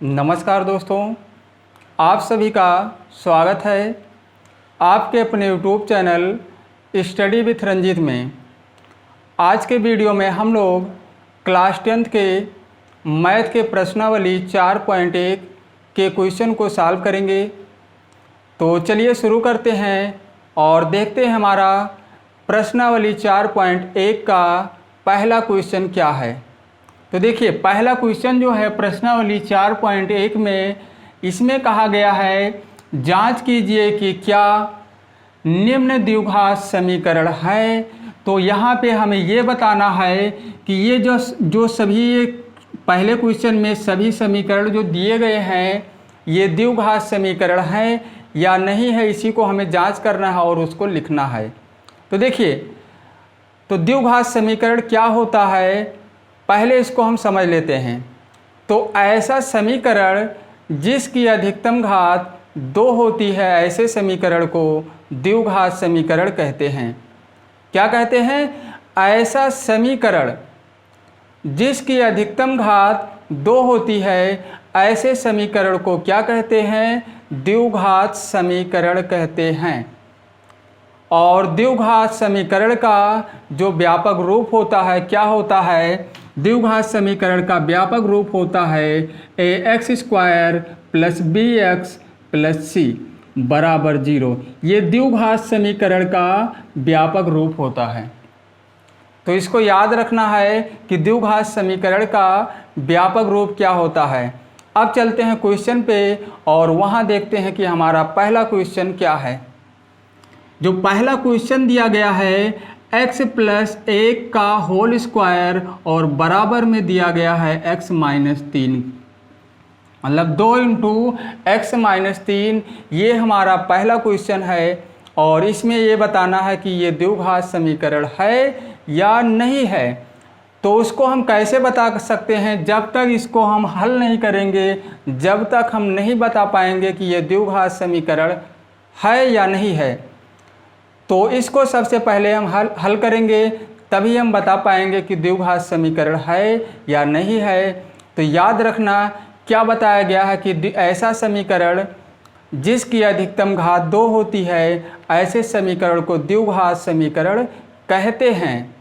नमस्कार दोस्तों, आप सभी का स्वागत है आपके अपने YouTube channel study with Ranjeet में। आज के वीडियो में हम लोग क्लास 10th के मैथ के प्रश्नावली 4.1 के क्वेश्चन को सॉल्व करेंगे। तो चलिए शुरू करते हैं और देखते हैं हमारा प्रश्नावली 4.1 का पहला क्वेश्चन क्या है। तो देखिए, पहला क्वेश्चन जो है प्रश्नावली 4.1 में, इसमें कहा गया है जांच कीजिए कि क्या निम्न द्विघात समीकरण है। तो यहाँ पे हमें ये बताना है कि ये जो सभी पहले क्वेश्चन में सभी समीकरण जो दिए गए हैं ये द्विघात समीकरण है या नहीं है, इसी को हमें जांच करना है और उसको लिखना है। तो देखिए, तो द्विघात समीकरण क्या होता है पहले इसको हम समझ लेते हैं। तो ऐसा समीकरण जिसकी अधिकतम घात 2 होती है, ऐसे समीकरण को द्विघात समीकरण कहते हैं। क्या कहते हैं? ऐसा समीकरण जिसकी अधिकतम घात 2 होती है, ऐसे समीकरण को क्या कहते हैं? द्विघात समीकरण कहते हैं। और द्विघात समीकरण का जो व्यापक रूप होता है क्या होता है? द्विघात समीकरण का व्यापक रूप होता है ax² + bx + c बराबर 0। ये द्विघात समीकरण का व्यापक रूप होता है। तो इसको याद रखना है कि द्विघात समीकरण का व्यापक रूप क्या होता है। अब चलते हैं क्वेश्चन पे और वहाँ देखते हैं कि हमारा पहला क्वेश्चन क्या है। जो पहला क्वेश्चन दिया गया है x + 1 का होल स्क्वायर और बराबर में दिया गया है x - 3, मतलब 2 × x - 3। ये हमारा पहला क्वेश्चन है और इसमें ये बताना है कि ये द्विघात समीकरण है या नहीं है। तो उसको हम कैसे बता सकते हैं? जब तक इसको हम हल नहीं करेंगे, जब तक हम नहीं बता पाएंगे कि ये द्विघात समीकरण है या नहीं है। तो इसको सबसे पहले हम हल करेंगे, तभी हम बता पाएंगे कि द्विघात समीकरण है या नहीं है। तो याद रखना क्या बताया गया है कि ऐसा समीकरण जिसकी अधिकतम घात 2 होती है, ऐसे समीकरण को द्विघात समीकरण कहते हैं।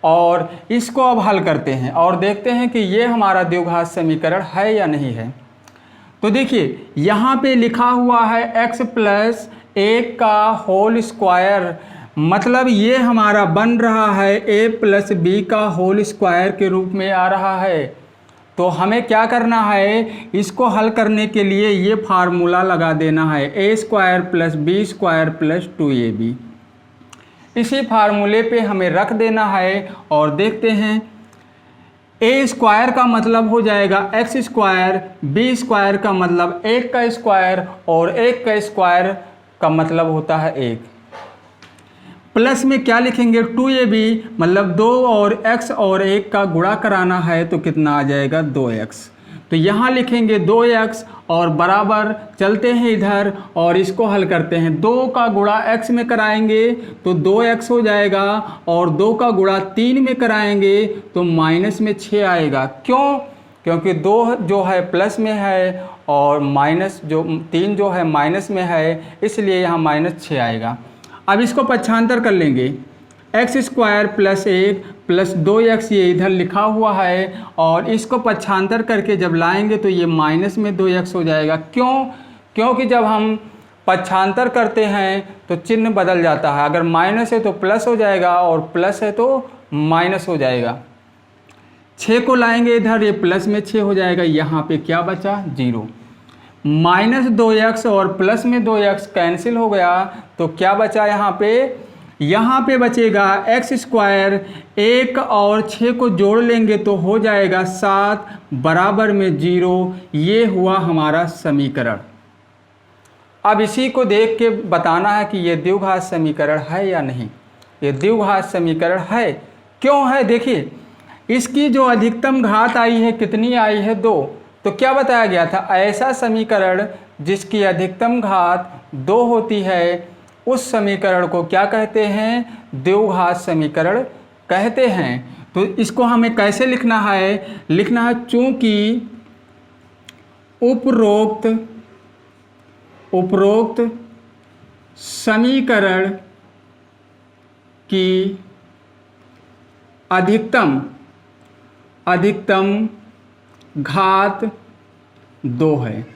और इसको अब हल करते हैं और देखते हैं कि ये हमारा द्विघात समीकरण है या नहीं है। तो देखिए, यहाँ पे लिखा हुआ है x + 1 का होल स्क्वायर, मतलब ये हमारा बन रहा है a + b का होल स्क्वायर के रूप में आ रहा है। तो हमें क्या करना है? इसको हल करने के लिए ये फार्मूला लगा देना है a² + b² + 2ab। इसी फार्मूले पे हमें रख देना है और देखते हैं। a² का मतलब हो जाएगा x², b² का मतलब 1 का स्क्वायर और 1 का स्क्वायर का मतलब होता है 1। प्लस में क्या लिखेंगे? 2ab, मतलब 2 और x और 1 का गुणा कराना है तो कितना आ जाएगा? 2x। तो यहाँ लिखेंगे 2x और बराबर चलते हैं इधर और इसको हल करते हैं। 2 का गुणा x में कराएंगे तो 2x हो जाएगा और 2 का गुणा 3 में कराएंगे तो माइनस में 6 आएगा। क्यों? क्योंकि 2 जो है प्लस में है और तीन जो है माइनस में है, इसलिए यहाँ -6 आएगा। अब इसको पक्षांतर कर लेंगे। x² + 1 + 2x ये इधर लिखा हुआ है और इसको पक्षांतर करके जब लाएंगे तो ये माइनस में 2x हो जाएगा। क्यों? क्योंकि जब हम पक्षांतर करते हैं तो चिन्ह बदल जाता है। अगर माइनस है तो प्लस हो जाएगा और प्लस है तो माइनस हो जाएगा। 6 को लाएंगे इधर, ये प्लस में 6 हो जाएगा। यहाँ पे क्या बचा? 0। -2x और प्लस में 2x कैंसिल हो गया तो क्या बचा यहाँ पे? यहाँ पे बचेगा x², 1 और 6 को जोड़ लेंगे तो हो जाएगा 7 बराबर में 0। ये हुआ हमारा समीकरण। अब इसी को देख के बताना है कि ये द्विघात समीकरण है या नहीं। ये द्विघात समीकरण है। क्यों है? देखिए, इसकी जो अधिकतम घात आई है कितनी आई है? 2। तो क्या बताया गया था? ऐसा समीकरण जिसकी अधिकतम घात 2 होती है, उस समीकरण को क्या कहते हैं? द्विघात समीकरण कहते हैं। तो इसको हमें कैसे लिखना है? लिखना है चूंकि उपरोक्त समीकरण की अधिकतम घात 2 है।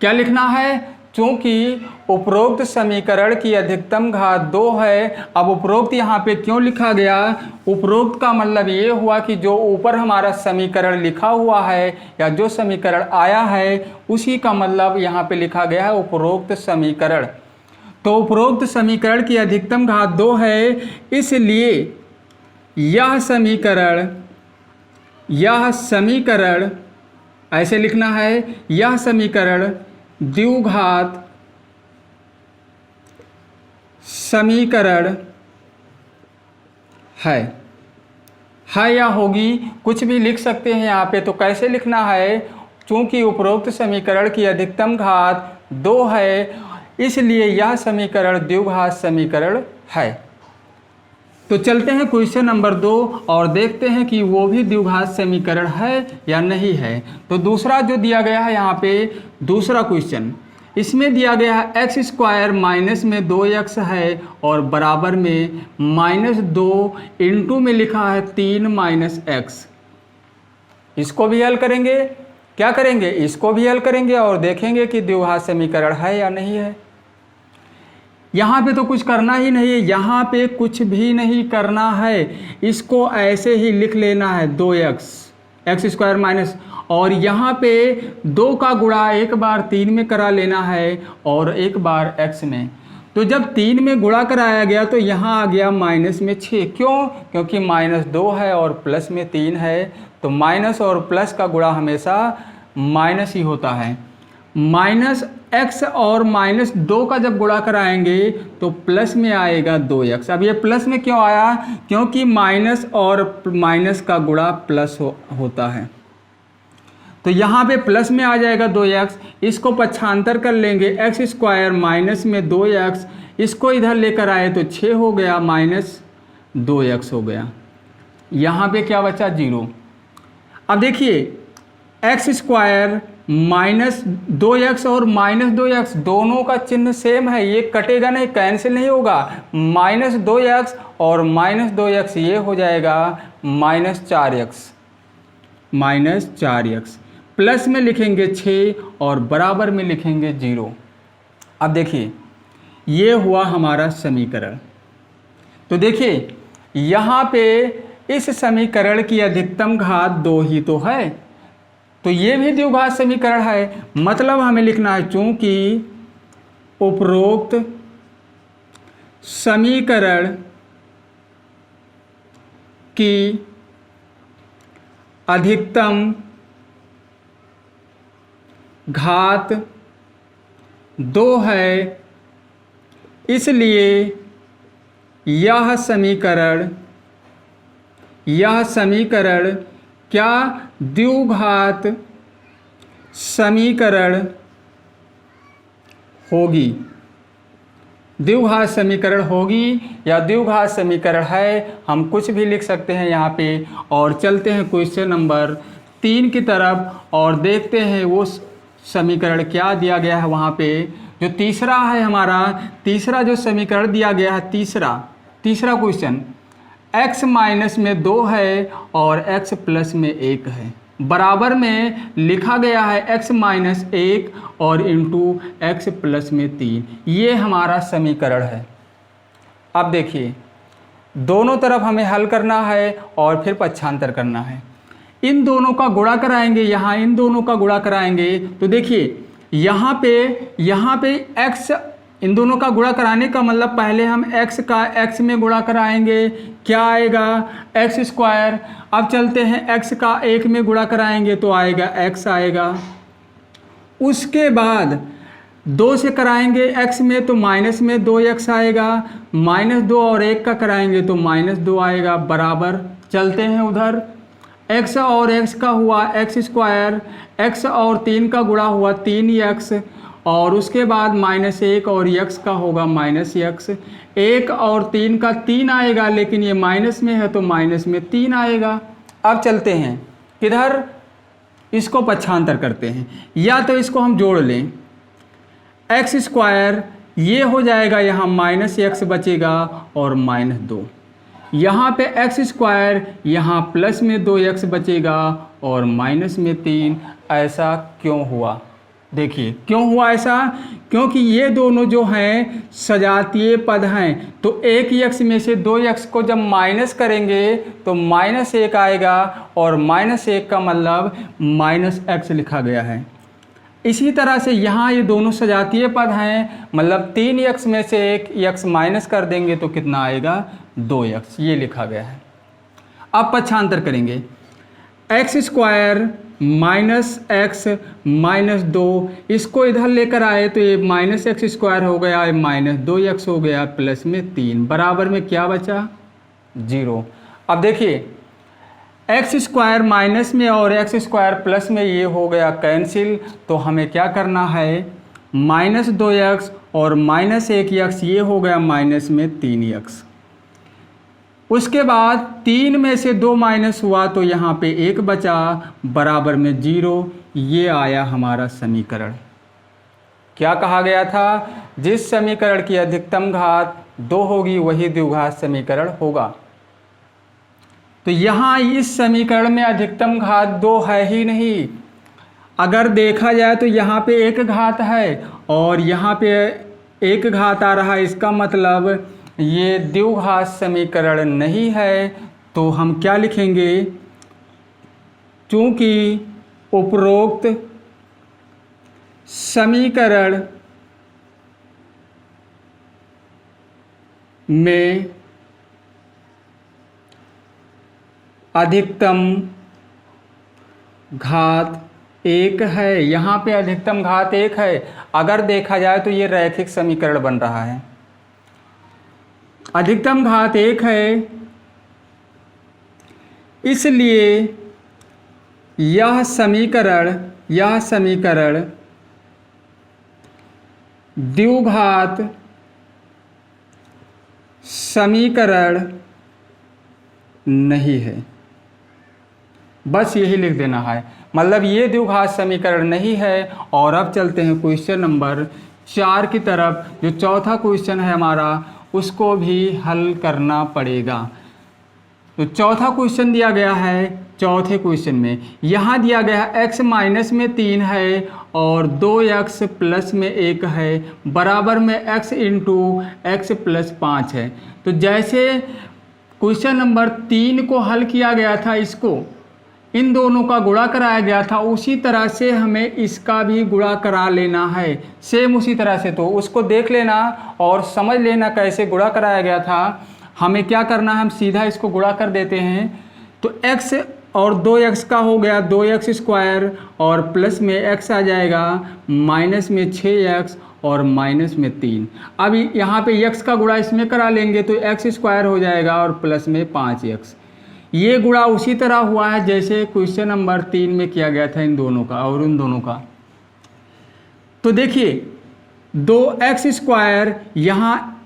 क्या लिखना है? चूंकि उपरोक्त समीकरण की अधिकतम घात 2 है। अब उपरोक्त यहाँ पे क्यों लिखा गया? उपरोक्त का मतलब ये हुआ कि जो ऊपर हमारा समीकरण लिखा हुआ है या जो समीकरण आया है उसी का मतलब यहाँ पे लिखा गया है उपरोक्त समीकरण। तो उपरोक्त समीकरण की अधिकतम घात 2 है, इसलिए यह समीकरण ऐसे लिखना है, यह समीकरण द्विघात समीकरण है या होगी, कुछ भी लिख सकते हैं यहाँ पे। तो कैसे लिखना है? चूंकि उपरोक्त समीकरण की अधिकतम घात 2 है, इसलिए यह समीकरण द्विघात समीकरण है। तो चलते हैं क्वेश्चन नंबर 2 और देखते हैं कि वो भी द्विघात समीकरण है या नहीं है। तो दूसरा जो दिया गया है यहाँ पे, दूसरा क्वेश्चन, इसमें दिया गया है एक्स स्क्वायर माइनस में 2x है और बराबर में -2 इंटू में लिखा है 3 - x। इसको भी हल करेंगे। क्या करेंगे? इसको भी हल करेंगे और देखेंगे कि द्विघात समीकरण है या नहीं है। यहाँ पे तो कुछ करना ही नहीं है, यहाँ पे कुछ भी नहीं करना है, इसको ऐसे ही लिख लेना है 2x एक्स स्क्वायर माइनस, और यहाँ पे 2 का गुणा एक बार 3 में करा लेना है और एक बार x में। तो जब 3 में गुणा कराया गया तो यहाँ आ गया -6। क्यों? क्योंकि -2 है और प्लस में 3 है, तो माइनस और प्लस का गुणा हमेशा माइनस ही होता है। -x और -2 का जब गुणा कराएंगे तो प्लस में आएगा 2x। अब ये प्लस में क्यों आया? क्योंकि माइनस और माइनस का गुणा प्लस होता है, तो यहाँ पे प्लस में आ जाएगा 2x। इसको पक्षांतर कर लेंगे, एक्स स्क्वायर माइनस में 2x, इसको इधर लेकर आए तो 6 हो गया, -2x हो गया। यहाँ पे क्या बचा? 0। अब देखिए एक्स स्क्वायर -2x और -2x दोनों का चिन्ह सेम है, ये कटेगा नहीं, कैंसिल नहीं होगा। -2x और -2x ये हो जाएगा -4x। प्लस में लिखेंगे 6 और बराबर में लिखेंगे 0। अब देखिए ये हुआ हमारा समीकरण। तो देखिए यहाँ पे इस समीकरण की अधिकतम घात 2 ही तो है, तो ये भी द्विघात समीकरण है। मतलब हमें लिखना है चूंकि उपरोक्त समीकरण की अधिकतम घात 2 है, इसलिए यह समीकरण क्या द्विघात समीकरण होगी? द्विघात समीकरण होगी या द्विघात समीकरण है, हम कुछ भी लिख सकते हैं यहाँ पे। और चलते हैं क्वेश्चन नंबर 3 की तरफ और देखते हैं वो समीकरण क्या दिया गया है वहाँ पे। जो तीसरा है हमारा, तीसरा जो समीकरण दिया गया है, तीसरा क्वेश्चन, x माइनस में 2 है और x प्लस में 1 है, बराबर में लिखा गया है x माइनस 1 और इंटू x प्लस में 3। ये हमारा समीकरण है। अब देखिए दोनों तरफ हमें हल करना है और फिर पक्षांतर करना है। इन दोनों का गुणा कराएंगे, यहाँ इन दोनों का गुणा कराएंगे तो देखिए यहाँ पे x, इन दोनों का गुणा कराने का मतलब पहले हम x का x में गुणा कराएंगे, क्या आएगा? X square. अब चलते हैं x का 1 में गुणा कराएंगे तो आएगा x आएगा। उसके बाद 2 से कराएंगे x में तो माइनस में 2x आएगा, -2 और 1 का कराएंगे तो -2 आएगा, बराबर। चलते हैं उधर, x और x का हुआ एक्स स्क्वायर, x और 3 का गुणा हुआ 3x, और उसके बाद -1 और x का होगा -x। 1 और 3 का 3 आएगा, लेकिन ये माइनस में है तो माइनस में 3 आएगा। अब चलते हैं किधर? इसको पक्षांतर करते हैं, या तो इसको हम जोड़ लें, एक्स स्क्वायर ये हो जाएगा, यहाँ माइनस एक्स बचेगा और माइनस 2, यहाँ पे एक्स स्क्वायर, यहाँ प्लस में 2x बचेगा और माइनस में 3। ऐसा क्यों हुआ? देखिए क्यों हुआ ऐसा, क्योंकि ये दोनों जो हैं सजातीय पद हैं, तो एक x में से 2x को जब माइनस करेंगे तो -1 आएगा, और -1 का मतलब -x लिखा गया है। इसी तरह से यहाँ ये दोनों सजातीय पद हैं, मतलब 3x में से एक x माइनस कर देंगे तो कितना आएगा? 2x, ये लिखा गया है। अब पक्षांतर करेंगे, x square minus x minus 2, इसको इधर लेकर आए तो ये माइनस एक्स स्क्वायर हो गया, ये माइनस 2x हो गया, प्लस में 3, बराबर में क्या बचा? 0। अब देखिए एक्स स्क्वायर माइनस में और एक्स स्क्वायर प्लस में ये हो गया कैंसिल, तो हमें क्या करना है? माइनस 2x और माइनस 1x, ये हो गया माइनस में 3x। उसके बाद 3 में से 2 माइनस हुआ तो यहाँ पे 1 बचा, बराबर में 0। ये आया हमारा समीकरण। क्या कहा गया था? जिस समीकरण की अधिकतम घात 2 होगी वही द्विघात समीकरण होगा। तो यहाँ इस समीकरण में अधिकतम घात 2 है ही नहीं। अगर देखा जाए तो यहाँ पे 1 घात है और यहाँ पे 1 घात आ रहा है, इसका मतलब ये द्विघात समीकरण नहीं है। तो हम क्या लिखेंगे? चूंकि उपरोक्त समीकरण में अधिकतम घात 1 है, यहाँ पे अधिकतम घात 1 है। अगर देखा जाए तो ये रैखिक समीकरण बन रहा है। अधिकतम घात 1 है, इसलिए यह समीकरण द्विघात समीकरण नहीं है। बस यही लिख देना है, मतलब ये द्विघात समीकरण नहीं है। और अब चलते हैं क्वेश्चन नंबर 4 की तरफ। जो चौथा क्वेश्चन है हमारा, उसको भी हल करना पड़ेगा। तो चौथा क्वेश्चन दिया गया है। चौथे क्वेश्चन में यहाँ दिया गया है x माइनस में 3 है और 2x प्लस में 1 है, बराबर में x इंटू एक्स प्लस 5 है। तो जैसे क्वेश्चन नंबर 3 को हल किया गया था, इसको इन दोनों का गुणा कराया गया था, उसी तरह से हमें इसका भी गुणा करा लेना है, सेम उसी तरह से। तो उसको देख लेना और समझ लेना कैसे गुणा कराया गया था। हमें क्या करना है, हम सीधा इसको गुणा कर देते हैं। तो x और 2x का हो गया 2x स्क्वायर और प्लस में x आ जाएगा, माइनस में 6x और माइनस में 3। अब यहाँ पे x का गुणा इसमें करा लेंगे तो x स्क्वायर हो जाएगा और प्लस में 5x। ये गुणा उसी तरह हुआ है जैसे क्वेश्चन नंबर 3 में किया गया था, इन दोनों का और उन दोनों का। तो देखिए 2x स्क्वायर, यहाँ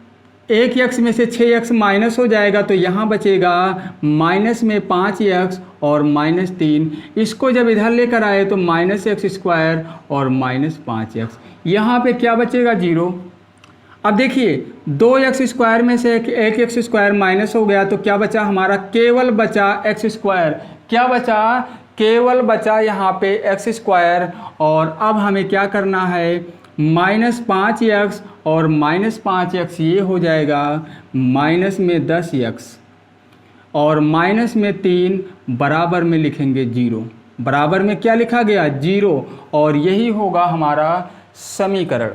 1x में से 6x माइनस हो जाएगा तो यहाँ बचेगा माइनस में 5x और माइनस 3। इसको जब इधर लेकर आए तो माइनस एक्स स्क्वायर और माइनस 5x। यहाँ पे क्या बचेगा? 0। अब देखिए 2x स्क्वायर में से 1x स्क्वायर माइनस हो गया तो क्या बचा हमारा? केवल बचा x स्क्वायर। क्या बचा? केवल बचा यहाँ पे x स्क्वायर। और अब हमें क्या करना है? माइनस 5x और माइनस 5x, ये हो जाएगा माइनस में 10x और माइनस में 3, बराबर में लिखेंगे 0। बराबर में क्या लिखा गया? 0। और यही होगा हमारा समीकरण।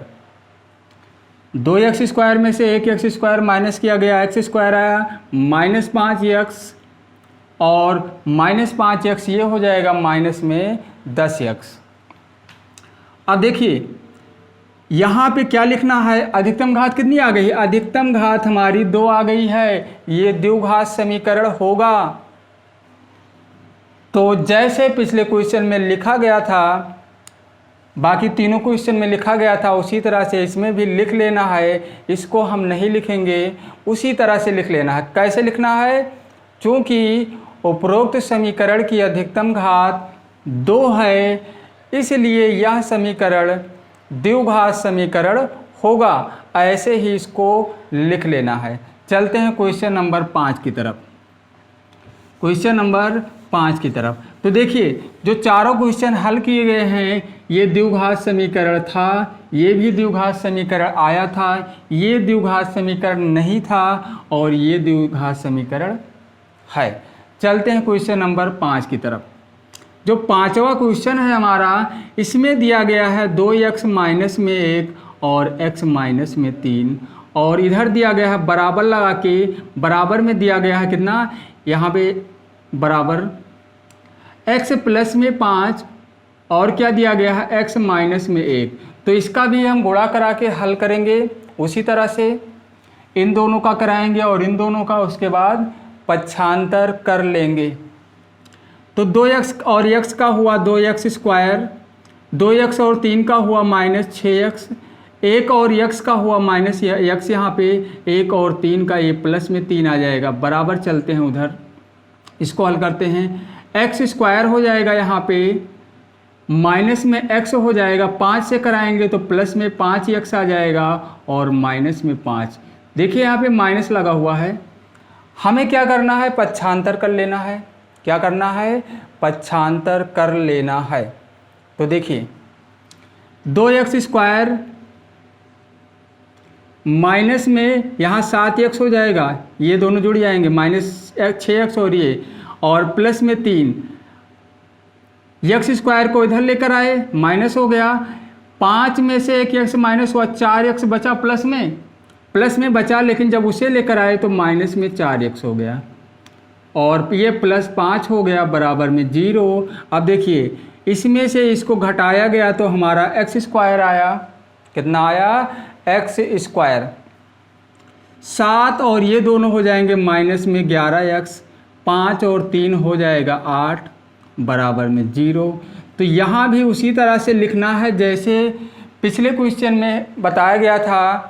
2x स्क्वायर में से 1x स्क्वायर माइनस किया गया, x स्क्वायर आया, माइनस 5x और माइनस 5x, ये हो जाएगा माइनस में 10x। अब देखिए यहाँ पे क्या लिखना है? अधिकतम घात कितनी आ गई? अधिकतम घात हमारी 2 आ गई है। ये द्विघात समीकरण होगा। तो जैसे पिछले क्वेश्चन में लिखा गया था, बाकी तीनों क्वेश्चन में लिखा गया था, उसी तरह से इसमें भी लिख लेना है। इसको हम नहीं लिखेंगे, उसी तरह से लिख लेना है। कैसे लिखना है? चूँकि उपरोक्त समीकरण की अधिकतम घात 2 है, इसलिए यह समीकरण द्विघात समीकरण होगा। ऐसे ही इसको लिख लेना है। चलते हैं क्वेश्चन नंबर 5 की तरफ। क्वेश्चन नंबर 5 की तरफ तो देखिए, जो चारों क्वेश्चन हल किए गए हैं, ये द्विघात समीकरण था, ये भी द्विघात समीकरण आया था, ये द्विघात समीकरण नहीं था, और ये द्विघात समीकरण है। चलते हैं क्वेश्चन नंबर 5 की तरफ। जो 5वां क्वेश्चन है हमारा, इसमें दिया गया है 2x माइनस में 1 और x माइनस में 3, और इधर दिया गया है बराबर लगा के, बराबर में दिया गया है कितना, यहाँ पे बराबर x प्लस में 5 और क्या दिया गया है x माइनस में 1। तो इसका भी हम गुणा करा के हल करेंगे, उसी तरह से इन दोनों का कराएंगे और इन दोनों का, उसके बाद पक्षांतर कर लेंगे। तो 2x और x का हुआ 2x स्क्वायर, 2x और 3 का हुआ माइनस 6x, 1 और x का हुआ माइनस x, यहाँ पे 1 और 3 का ये प्लस में 3 आ जाएगा। बराबर चलते हैं उधर, इसको हल करते हैं। x स्क्वायर हो जाएगा, यहाँ पे माइनस में x हो जाएगा, 5 से कराएंगे तो प्लस में 5x आ जाएगा, और माइनस में 5। देखिए यहाँ पे माइनस लगा हुआ है, हमें क्या करना है, पक्षांतर कर लेना है। क्या करना है, पक्षांतर कर लेना है। तो देखिए 2x स्क्वायर माइनस में यहाँ 7x हो जाएगा, ये दोनों जुड़ जाएंगे, माइनस 6x और ये, और प्लस में 3, x स्क्वायर को इधर लेकर आए, माइनस हो गया, 5 में से 1x माइनस हुआ, 4x बचा, प्लस में बचा, लेकिन जब उसे लेकर आए तो माइनस में 4x हो गया, और ये प्लस 5 हो गया, बराबर में 0। अब देखिए इसमें से इसको घटाया गया तो हमारा x स्क्वायर आया, कितना आया, x स्क्वायर, 7 और ये दोनों हो जाएंगे माइनस में 11x, 5 और 3 हो जाएगा 8, बराबर में 0। तो यहाँ भी उसी तरह से लिखना है जैसे पिछले क्वेश्चन में बताया गया था।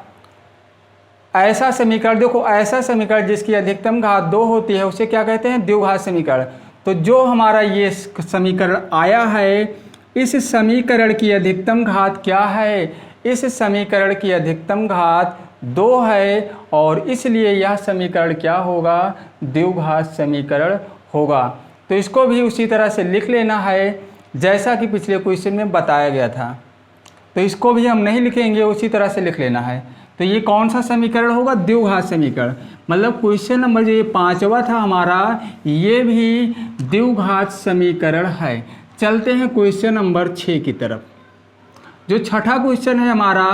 ऐसा समीकरण, देखो ऐसा समीकरण जिसकी अधिकतम घात 2 होती है उसे क्या कहते हैं, द्विघात समीकरण। तो जो हमारा ये समीकरण आया है, इस समीकरण की अधिकतम घात क्या है, इस समीकरण की अधिकतम घात 2 है, और इसलिए यह समीकरण क्या होगा, द्विघात समीकरण होगा। तो इसको भी उसी तरह से लिख लेना है जैसा कि पिछले क्वेश्चन में बताया गया था। तो इसको भी हम नहीं लिखेंगे, उसी तरह से लिख लेना है। तो ये कौन सा समीकरण होगा, द्विघात समीकरण। मतलब क्वेश्चन नंबर जो ये 5वां था हमारा, ये भी द्विघात समीकरण है। चलते हैं क्वेश्चन नंबर 6 की तरफ। जो छठा क्वेश्चन है हमारा,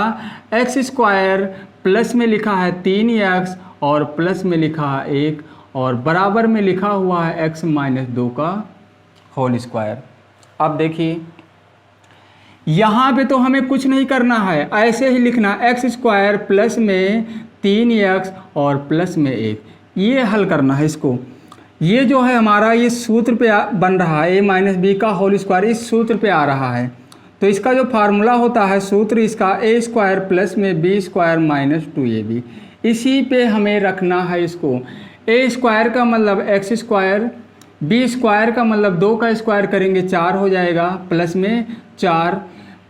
x स्क्वायर प्लस में लिखा है 3x और प्लस में लिखा है 1, और बराबर में लिखा हुआ है x माइनस 2 का होल स्क्वायर। अब देखिए यहाँ पे तो हमें कुछ नहीं करना है, ऐसे ही लिखना, x स्क्वायर प्लस में 3x और प्लस में 1, ये हल करना है इसको। ये जो है हमारा, ये सूत्र पे बन रहा है, a माइनस बी का होल स्क्वायर, इस सूत्र पे आ रहा है। तो इसका जो फार्मूला होता है, सूत्र इसका a स्क्वायर प्लस में b स्क्वायर माइनस 2ab, इसी पे हमें रखना है इसको। a स्क्वायर का मतलब x स्क्वायर, b स्क्वायर का मतलब 2 का स्क्वायर करेंगे 4 हो जाएगा, प्लस में 4,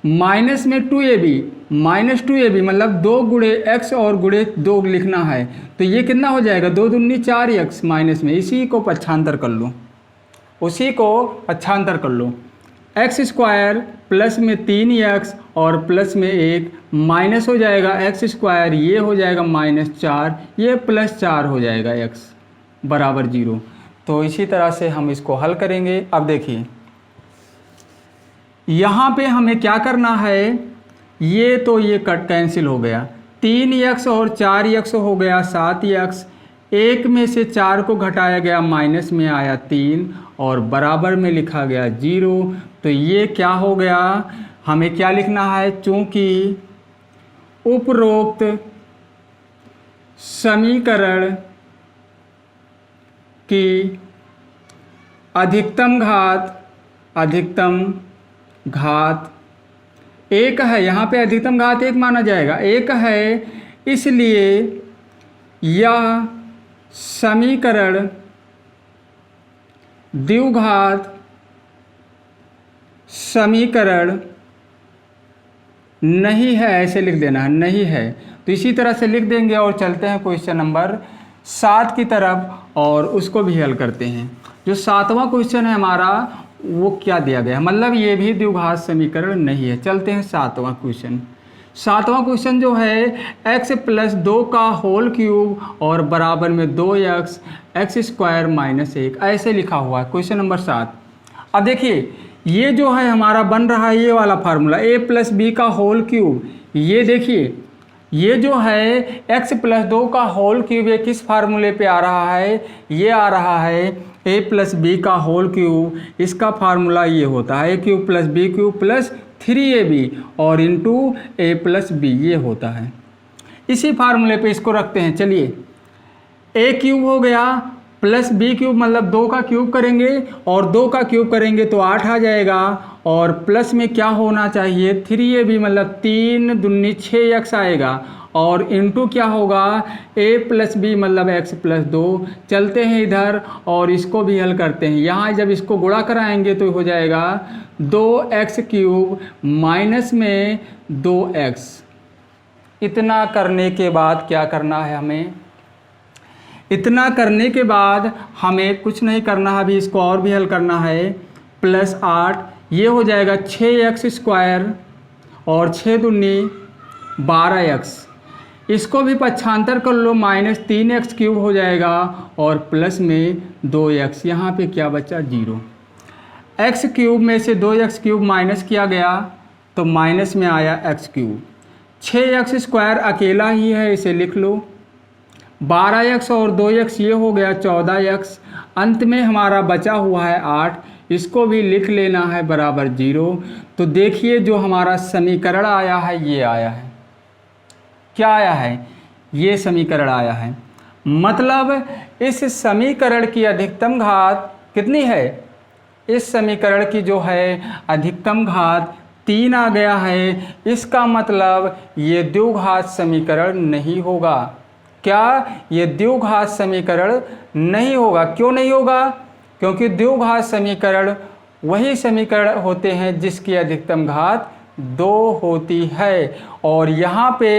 माइनस में 2ab, माइनस 2ab मतलब 2 गुणे x और गुणे 2 लिखना है। तो ये कितना हो जाएगा, 2 दूनी 4x माइनस में, इसी को पक्षांतर कर लो, उसी को पक्षांतर कर लो। x स्क्वायर प्लस में 3x और प्लस में 1 माइनस हो जाएगा x स्क्वायर, ये हो जाएगा माइनस 4, ये प्लस 4 हो जाएगा x बराबर 0। तो इसी तरह से हम इसको हल करेंगे। अब देखिए यहाँ पे हमें क्या करना है, ये तो ये कट कैंसिल हो गया, 3x और 4x हो गया 7x, 1 में से 4 को घटाया गया, माइनस में आया 3 और बराबर में लिखा गया 0। तो ये क्या हो गया, हमें क्या लिखना है, चूंकि उपरोक्त समीकरण की अधिकतम घात 1 है, यहाँ पे अधिकतम घात 1 माना जाएगा, 1 है, इसलिए यह समीकरण द्विघात समीकरण नहीं है, ऐसे लिख देना है, नहीं है। तो इसी तरह से लिख देंगे और चलते हैं क्वेश्चन नंबर 7 की तरफ और उसको भी हल करते हैं। जो 7वां क्वेश्चन है हमारा वो क्या दिया गया है, मतलब ये भी द्विघात समीकरण नहीं है। चलते हैं 7वां क्वेश्चन। 7वां क्वेश्चन जो है x + 2 का होल क्यूब और बराबर में 2x x² - 1 ऐसे लिखा हुआ है क्वेश्चन नंबर 7। अब देखिए ये जो है हमारा बन रहा है ये वाला फार्मूला a + b का होल क्यूब। ये देखिए ये जो है x + 2 का होल क्यूब ये किस फार्मूले पे आ रहा है, ये आ रहा है a + b का होल क्यूब। इसका फार्मूला ये होता है a³ + b³ + 3ab और इंटू a + b ये होता है। इसी फार्मूले पे इसको रखते हैं। चलिए a³ हो गया प्लस b³ मतलब 2 का क्यूब करेंगे और 2 का क्यूब करेंगे तो 8 आ जाएगा और प्लस में क्या होना चाहिए 3ab मतलब 3 दूनी 6x आएगा और इंटू क्या होगा a + b मतलब x + 2। चलते हैं इधर और इसको भी हल करते हैं। यहाँ जब इसको गुणा कराएंगे तो हो जाएगा 2x³ माइनस में 2x। इतना करने के बाद क्या करना है हमें, इतना करने के बाद हमें कुछ नहीं करना है, अभी इसको और भी हल करना है। +8 ये हो जाएगा 6x² और 6 दूनी 12x। इसको भी पक्षांतर कर लो -3x³ हो जाएगा और प्लस में 2x। यहाँ पे क्या बचा 0। x³ में से 2x³ माइनस किया गया तो माइनस में आया x³। 6x² अकेला ही है, इसे लिख लो। 12x और 2x ये हो गया 14x। अंत में हमारा बचा हुआ है 8, इसको भी लिख लेना है बराबर 0। तो देखिए जो हमारा समीकरण आया है ये आया है, क्या आया है, ये समीकरण आया है। मतलब इस समीकरण की अधिकतम घात कितनी है, इस समीकरण की जो है अधिकतम घात 3 आ गया है। इसका मतलब ये द्विघात समीकरण नहीं होगा। क्या ये द्विघात समीकरण नहीं होगा? क्यों नहीं होगा? क्योंकि द्विघात समीकरण वही समीकरण होते हैं जिसकी अधिकतम घात 2 होती है और यहाँ पे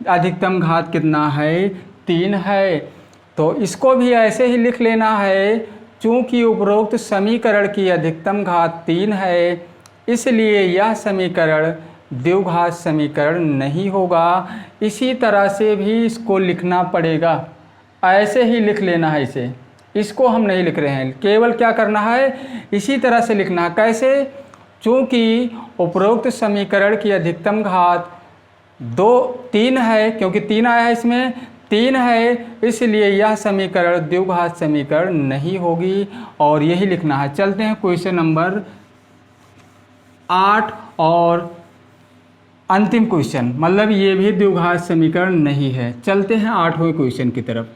अधिकतम घात कितना है 3 है। तो इसको भी ऐसे ही लिख लेना है, चूँकि उपरोक्त समीकरण की अधिकतम घात 3 है इसलिए यह समीकरण द्विघात समीकरण नहीं होगा। इसी तरह से भी इसको लिखना पड़ेगा, ऐसे ही लिख लेना है इसे, इसको हम नहीं लिख रहे हैं, केवल क्या करना है इसी तरह से लिखना है। कैसे? चूँकि उपरोक्त समीकरण की अधिकतम घात 3 है, क्योंकि 3 आया है इसमें 3 है, इसलिए यह समीकरण द्विघात समीकरण नहीं होगी और यही लिखना है। चलते हैं क्वेश्चन नंबर 8 और अंतिम क्वेश्चन, मतलब ये भी द्विघात समीकरण नहीं है। चलते हैं 8वें क्वेश्चन की तरफ।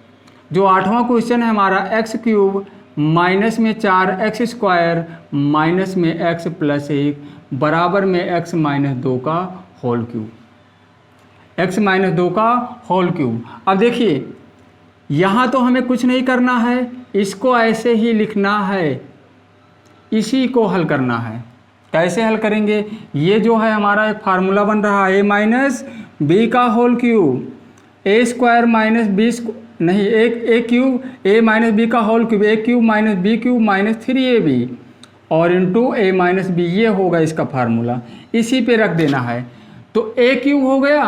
जो 8वां क्वेश्चन है हमारा x³ माइनस में 4x² माइनस में x + 1 बराबर में x - 2 का होल क्यूब, x - 2 का होल क्यूब। अब देखिए यहाँ तो हमें कुछ नहीं करना है, इसको ऐसे ही लिखना है, इसी को हल करना है। कैसे हल करेंगे? ये जो है हमारा एक फार्मूला बन रहा है a - b का whole cube, a² minus b नहीं a³ a - b का whole cube, a³ - b³ - 3ab और इंटू a - b ये होगा इसका फार्मूला, इसी पे रख देना है। तो a³ हो गया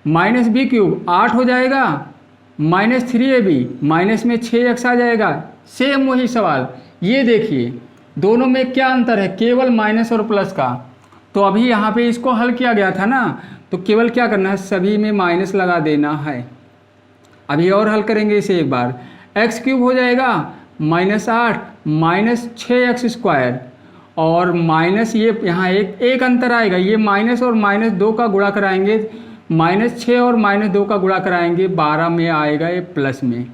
-b³ 8 हो जाएगा -3ab माइनस में 6x आ जाएगा। सेम वही सवाल, ये देखिए दोनों में क्या अंतर है, केवल माइनस और प्लस का। तो अभी यहाँ पे इसको हल किया गया था ना, तो केवल क्या करना है सभी में माइनस लगा देना है। अभी और हल करेंगे इसे एक बार, x³ हो जाएगा -8 माइनस 6x² और माइनस ये यहाँ एक अंतर आएगा, ये माइनस और -2 का गुणा कराएंगे, -6 और -2 का गुणा कराएंगे 12 में आएगा ये प्लस में,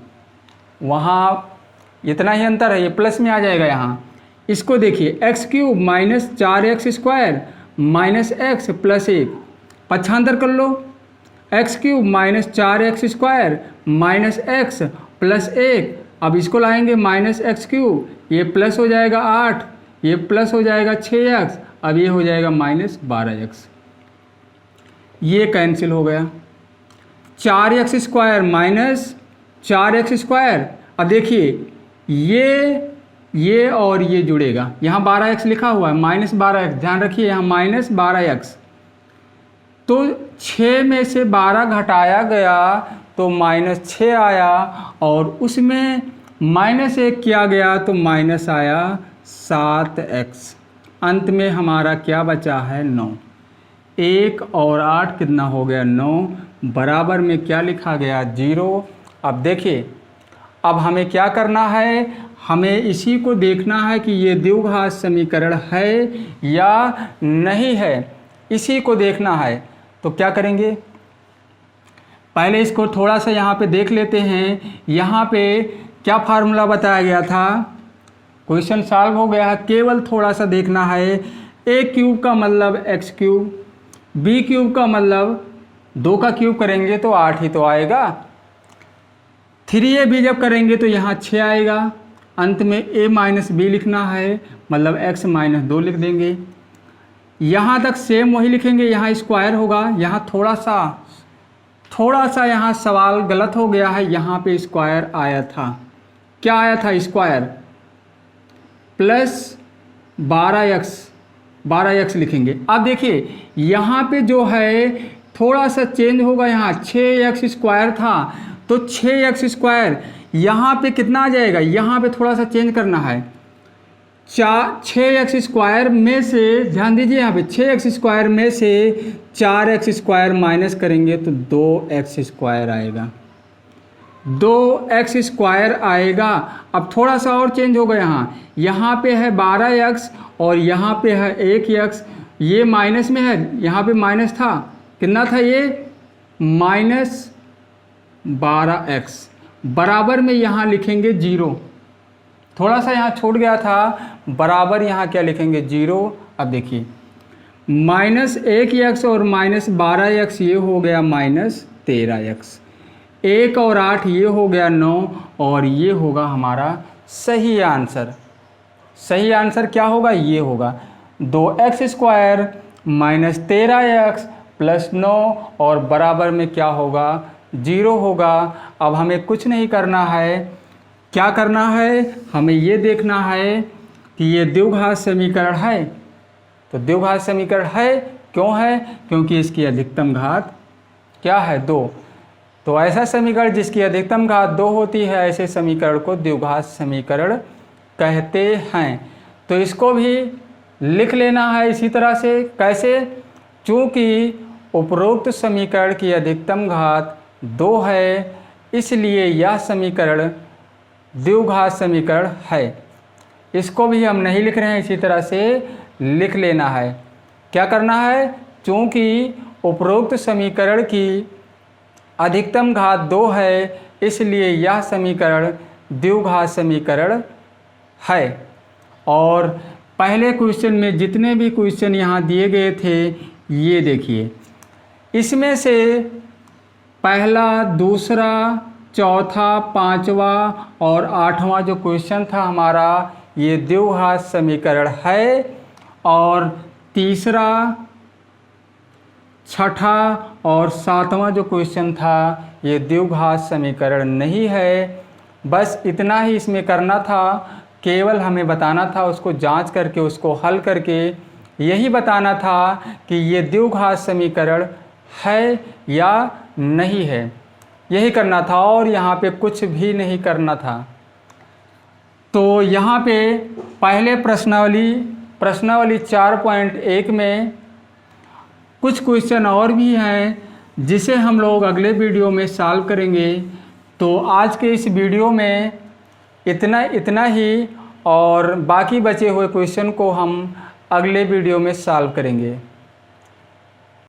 वहाँ इतना ही अंतर है, ये प्लस में आ जाएगा यहाँ। इसको देखिए x³ minus 4x² minus x + 1 पक्षांतर कर लो, x³ minus 4x² minus x + 1। अब इसको लाएंगे -x³, ये प्लस हो जाएगा 8, ये प्लस हो जाएगा 6x, अब ये हो जाएगा माइनस 12x, ये कैंसिल हो गया। 4x square minus 4x square, अब देखिए ये और ये जुड़ेगा, यहाँ 12x लिखा हुआ है, माइनस 12x, ध्यान रखिए यहाँ माइनस 12x, तो 6 में से 12 घटाया गया तो माइनस 6 आया, और उसमें माइनस 1 किया गया तो माइनस आया 7x। अंत में हमारा क्या बचा है 9। 1 और 8 कितना हो गया 9, बराबर में क्या लिखा गया 0। अब देखिए, अब हमें क्या करना है, हमें इसी को देखना है कि ये द्विघात समीकरण है या नहीं है, इसी को देखना है। तो क्या करेंगे, पहले इसको थोड़ा सा यहाँ पे देख लेते हैं। यहाँ पे क्या फार्मूला बताया गया था, क्वेश्चन सॉल्व हो गया है, केवल थोड़ा सा देखना है। ए क्यूब का मतलब एक्स क्यूब, बी क्यूब का मतलब 2 का क्यूब करेंगे तो 8 ही तो आएगा। 3ab जब करेंगे तो यहाँ 6 आएगा। अंत में a माइनस बी लिखना है, मतलब x माइनस 2 लिख देंगे। यहाँ तक सेम वही लिखेंगे, यहाँ स्क्वायर होगा। यहाँ थोड़ा सा यहाँ सवाल गलत हो गया है, यहाँ पे स्क्वायर आया था। क्या आया था स्क्वायर, प्लस 12x लिखेंगे। अब देखिए यहाँ पे जो है थोड़ा सा चेंज होगा, यहाँ 6x स्क्वायर था तो 6x स्क्वायर, यहाँ पे कितना आ जाएगा, यहाँ पे थोड़ा सा चेंज करना है। 6x स्क्वायर में से, ध्यान दीजिए यहाँ पे 6x स्क्वायर में से 4x स्क्वायर माइनस करेंगे तो 2x स्क्वायर आएगा, 2x स्क्वायर आएगा। अब थोड़ा सा और चेंज होगा, यहाँ पे है 12x और यहाँ पे है 1x, ये माइनस में है, यहाँ पे माइनस था, कितना था ये माइनस 12x, बराबर में यहाँ लिखेंगे 0, थोड़ा सा यहाँ छूट गया था, बराबर यहाँ क्या लिखेंगे 0। अब देखिए माइनस 1x और माइनस 12x ये हो गया माइनस 13x, 1 और 8 ये हो गया 9, और ये होगा हमारा सही आंसर। सही आंसर क्या होगा, ये होगा 2x square minus 13x plus 9, और बराबर में क्या होगा 0 होगा। अब हमें कुछ नहीं करना है, क्या करना है, हमें ये देखना है कि ये द्विघात समीकरण है। तो द्विघात समीकरण है, क्यों है, क्योंकि इसकी अधिकतम घात क्या है 2। तो ऐसा समीकरण जिसकी अधिकतम घात 2 होती है, ऐसे समीकरण को द्विघात समीकरण कहते हैं। तो इसको भी लिख लेना है इसी तरह से। कैसे, चूँकि उपरोक्त समीकरण की अधिकतम घात 2 है, इसलिए यह समीकरण द्विघात समीकरण है। इसको भी हम नहीं लिख रहे हैं, इसी तरह से लिख लेना है। क्या करना है, चूँकि उपरोक्त समीकरण की अधिकतम घात 2 है, इसलिए यह समीकरण द्विघात समीकरण है। और पहले क्वेश्चन में जितने भी क्वेश्चन यहाँ दिए गए थे, ये देखिए, इसमें से पहला, दूसरा, चौथा, पांचवा और 8वां जो क्वेश्चन था हमारा, ये द्विघात समीकरण है। और तीसरा, छठा और 7वां जो क्वेश्चन था, ये द्विघात समीकरण नहीं है। बस इतना ही इसमें करना था, केवल हमें बताना था, उसको जांच करके उसको हल करके यही बताना था कि ये द्विघात समीकरण है या नहीं है, यही करना था, और यहाँ पे कुछ भी नहीं करना था। तो यहाँ पे पहले प्रश्नावली 4.1 में कुछ क्वेश्चन और भी हैं, जिसे हम लोग अगले वीडियो में सॉल्व करेंगे। तो आज के इस वीडियो में इतना ही, और बाकी बचे हुए क्वेश्चन को हम अगले वीडियो में सॉल्व करेंगे।